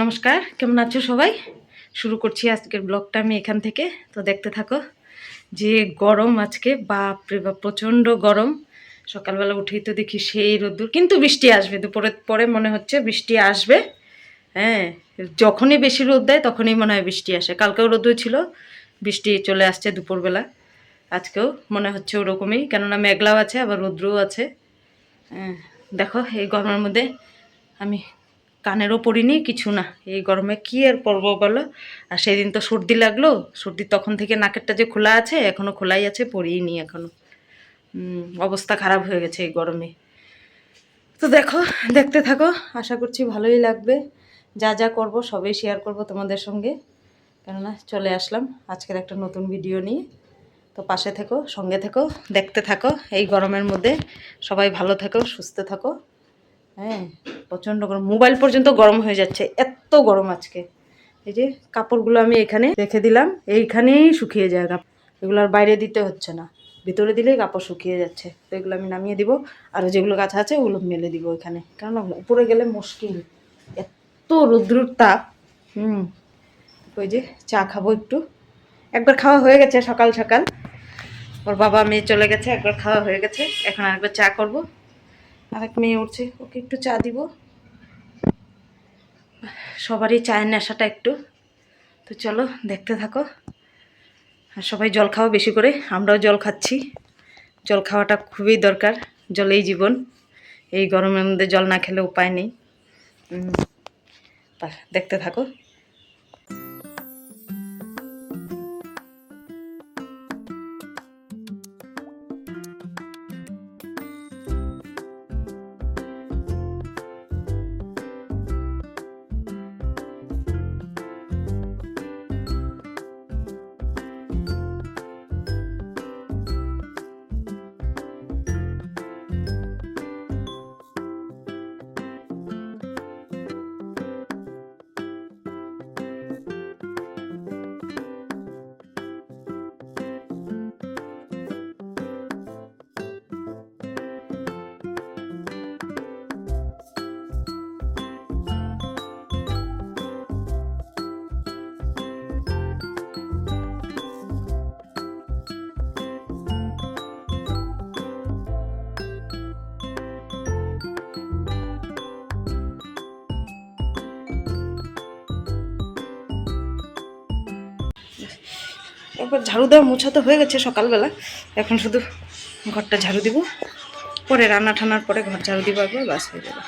নমস্কার, কেমন আছো সবাই? শুরু করছি আজকের ব্লগটা আমি এখান থেকে। তো দেখতে থাকো। যে গরম আজকে, বাপরে বাপ, প্রচণ্ড গরম। সকালবেলা উঠেই তো দেখি সেই রোদ্দুর, কিন্তু বৃষ্টি আসবে দুপুরের পরে, মনে হচ্ছে বৃষ্টি আসবে। হ্যাঁ, যখনই বেশি রোদ দেয় তখনই মনে হয় বৃষ্টি আসে। কালকেও রোদ্দুর ছিল, বৃষ্টি চলে আসছে দুপুরবেলা। আজকেও মনে হচ্ছে ওরকমই, কেননা মেঘলাও আছে আবার রৌদ্রও আছে। হ্যাঁ, দেখো এই গরমের মধ্যে আমি কানেরও পরিনি, কিছু না। এই গরমে কি আর পরবো বলো? আর সেদিন তো সর্দি লাগলো, সর্দি তখন থেকে নাকেরটা যে খোলা আছে, এখনো খোলাই আছে, পরিনি এখনো। অবস্থা খারাপ হয়ে গেছে এই গরমে। তো দেখো, দেখতে থাকো, আশা করছি ভালোই লাগবে। যা যা করব সবই শেয়ার করব তোমাদের সঙ্গে, কেননা চলে আসলাম আজকের একটা নতুন ভিডিও নিয়ে। তো পাশে থেকো, সঙ্গে থেকো, দেখতে থাকো। এই গরমের মধ্যে সবাই ভালো থাকো, সুস্থ থাকো। হ্যাঁ, প্রচণ্ড গরম, মোবাইল পর্যন্ত গরম হয়ে যাচ্ছে, এত গরম আজকে। এই যে কাপড়গুলো আমি এখানে রেখে দিলাম, এইখানেই শুকিয়ে যায় কাপড়। এগুলো আর বাইরে দিতে হচ্ছে না, ভিতরে দিলেই কাপড় শুকিয়ে যাচ্ছে। তো এগুলো আমি নামিয়ে দিব, আর যেগুলো কাঁচা আছে ওগুলো মেলে দিব এখানে, কারণ উপরে গেলে মুশকিল, এত রৌদ্রুর তাপ। ওই যে চা খাবো একটু, একবার খাওয়া হয়ে গেছে সকাল সকাল, ওর বাবা মেয়ে চলে গেছে, একবার খাওয়া হয়ে গেছে। এখন আরেকবার চা করব। আরেক মেয়ে উঠছে, ওকে একটু চা দিব। সবারই চায়ের নেশাটা একটু। তো চলো দেখতে থাকো। আর সবাই জল খাও বেশি করে, আমরাও জল খাচ্ছি। জল খাওয়াটা খুবই দরকার, জলেই জীবন। এই গরমের মধ্যে জল না খেলে উপায় নেই। দেখতে থাকো। একবার ঝাড়ু দেওয়া মোছা তো হয়ে গেছে সকালবেলা, এখন শুধু ঘরটা ঝাড়ু দিব, পরে রান্না ঠান্নার পরে ঘর ঝাড়ু দিব একবার, বাস হয়ে যাবে।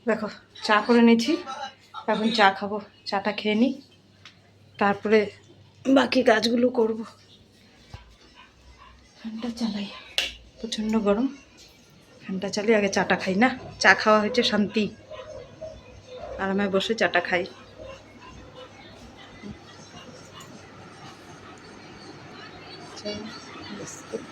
দেখো চা করে নিয়েছি, এখন চা খাবো। চাটা খেয়ে নিই, তারপরে বাকি কাজগুলো করব। ফ্যানটা চালাই, প্রচণ্ড গরম। ফ্যানটা চালিয়ে আগে চাটা খাই না, চা খাওয়া হচ্ছে শান্তি, আরামে বসে চাটা খাই। বিস্কুট।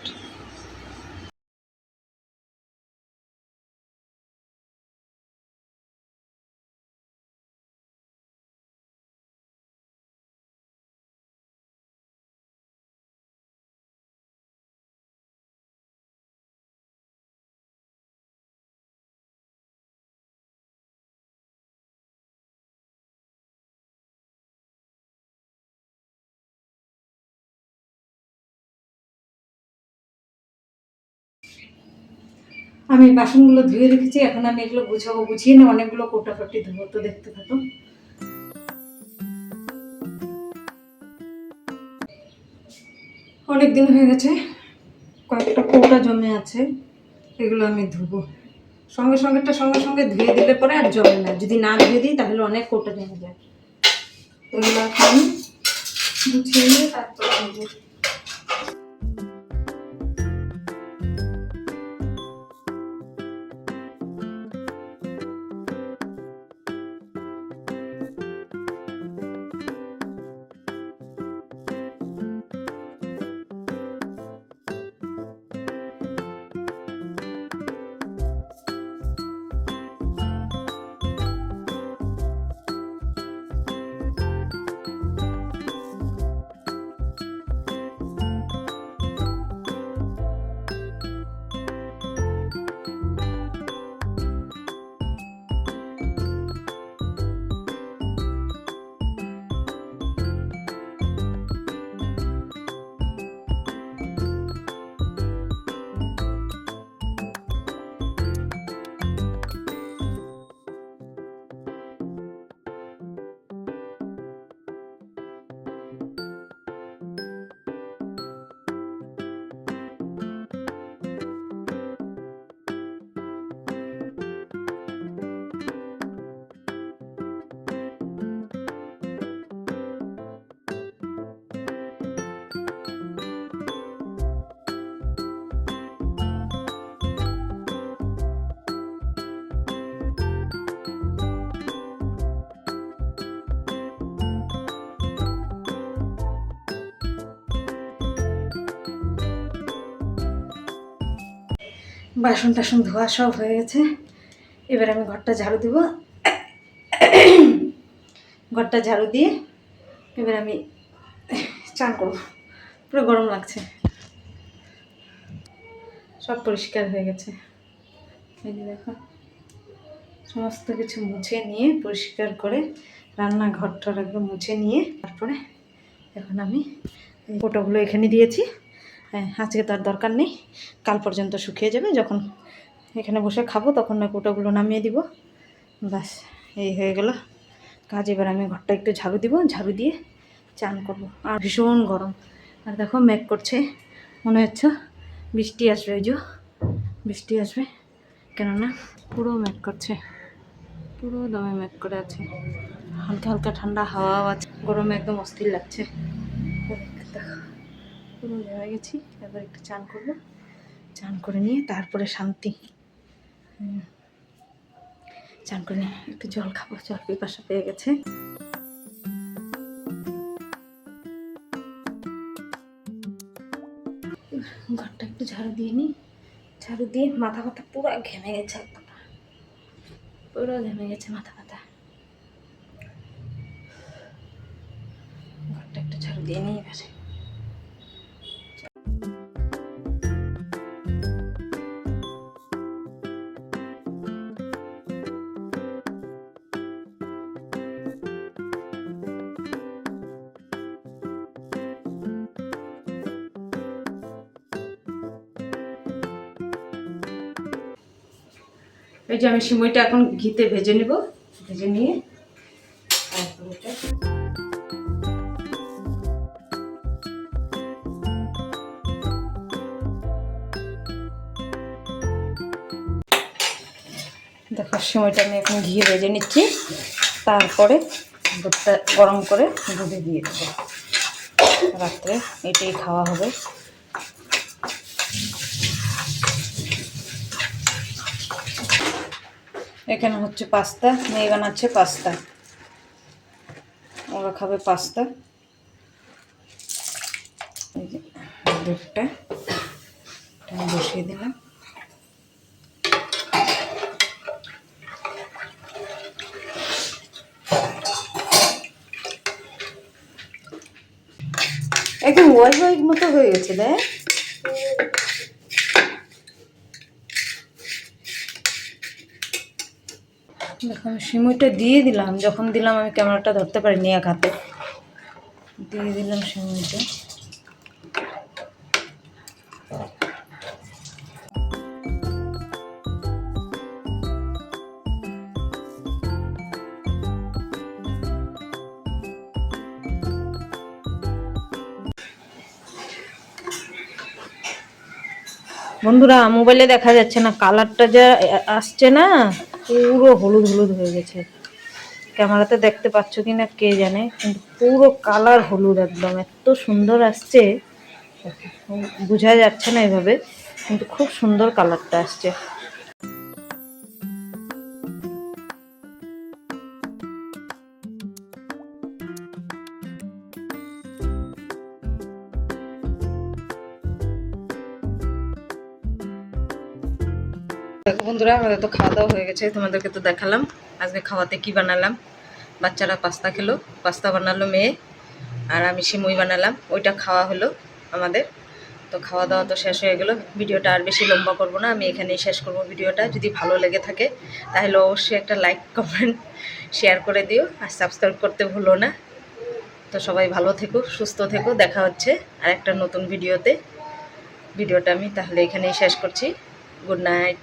আমি বাসনগুলো ধুয়ে রেখেছি, এখন আমি এগুলো গুছাবো, গুছিয়ে না অনেকগুলো কোটাকাটি ধুবো। তো দেখতে থাকো। অনেক দিন হয়ে গেছে, কয়েকটা কৌটা জমে আছে, এগুলো আমি ধুবো। সঙ্গে সঙ্গে ধুয়ে দিলে পরে আর জমে না, যদি না ধুয়ে দিই তাহলে অনেক কৌটা জমে যায়। এগুলো এখন গুছিয়ে নিয়ে তারপরে ধুবো। বাসন টাসন ধোয়া সব হয়ে গেছে। এবার আমি ঘরটা ঝাড়ু দিব। ঘরটা ঝাড়ু দিয়ে এবার আমি চান করব। পুরো গরম লাগছে। সব পরিষ্কার হয়ে গেছে। এই যে দেখো, সমস্ত কিছু মুছে নিয়ে পরিষ্কার করে রান্নাঘরটা একদম মুছে নিয়ে তারপরে এখন আমি ফটোগুলো এখানে দিয়েছি। হ্যাঁ, আজকে তার দরকার নেই, কাল পর্যন্ত শুকিয়ে যাবে। যখন এখানে বসে খাবো তখন না ফটোগুলো নামিয়ে দিব। ব্যাস, এই হয়ে গেল কাজ। এবার আমি ঘরটা একটু ঝাড়ু দিব, ঝাড়ু দিয়ে চান করব। আর ভীষণ গরম। আর দেখো মেঘ করছে, মনে হচ্ছে বৃষ্টি আসবে। ওই যে বৃষ্টি আসবে, কেননা পুরো মেঘ করছে, পুরো দমে মেঘ করে আছে। হালকা হালকা ঠান্ডা হাওয়াও আছে। গরমে একদম অস্থির লাগছে। দেখো পুরো হয়ে গেছি। এবার একটু চান করবো, চান করে নিয়ে তারপরে শান্তি। চান করে নিয়ে একটু জল খাবো, জল পিপাসা পেয়ে গেছে। ঘরটা একটু ঝাড়ু দিয়ে নিই। ঝাড়ু দিয়ে মাথা ব্যথা পুরো ঘেমে গেছে, একদম পুরো ঘেমে গেছে মাথা ব্যথা। ঘরটা একটু ঝাড়ু দিয়ে নিই এবার। এই যে আমি সিমইটা এখন ঘিতে ভেজে নেব, ভেজে নিয়ে দেখো সিমইটা আমি এখন ঘি ভেজে নিচ্ছি। তারপরে দুধটা গরম করে দুধে দিয়ে দেবো। রাত্রে এটাই খাওয়া হবে। এখানে হচ্ছে পাস্তা, মেয়ে বানাচ্ছে পাস্তা, ওরা খাবে পাস্তা। এই যে দুধটা বসিয়ে দিলাম। একদম হোয়াইট হোয়াইট মতো হয়ে গেছে। দেখ দেখো আমি সিমইটা দিয়ে দিলাম। যখন দিলাম আমি ক্যামেরাটা ধরতে পারিনি, এক হাতে দিয়ে দিলাম সিমইটা। বন্ধুরা মোবাইলে দেখা যাচ্ছে না, কালারটা যা আসছে না, পুরো হলুদ হলুদ হয়ে গেছে। ক্যামেরাতে দেখতে পাচ্ছ কিনা কে জানে, কিন্তু পুরো কালার হলুদ, একদম এত সুন্দর আসছে, বোঝা যাচ্ছে না এভাবে, কিন্তু খুব সুন্দর কালারটা আসছে। দেখো বন্ধুরা, আমাদের তো খাওয়া দাওয়া হয়ে গেছে। তোমাদেরকে তো দেখালাম আজকে খাওয়াতে কি বানালাম। বাচ্চারা পাস্তা খেলো, পাস্তা বানালো মেয়ে, আর আমি সিমুই বানালাম, ওইটা খাওয়া হলো আমাদের। তো খাওয়া দাওয়া তো শেষ হয়ে গেল। ভিডিওটা আর বেশি লম্বা করব না, আমি এখানেই শেষ করব ভিডিওটা। যদি ভালো লেগে থাকে তাহলে অবশ্যই একটা লাইক কমেন্ট শেয়ার করে দিও, আর সাবস্ক্রাইব করতে ভুলো না। তো সবাই ভালো থেকো, সুস্থ থেকো। দেখা হচ্ছে আর একটা নতুন ভিডিওতে। ভিডিওটা আমি তাহলে এখানেই শেষ করছি। Good night.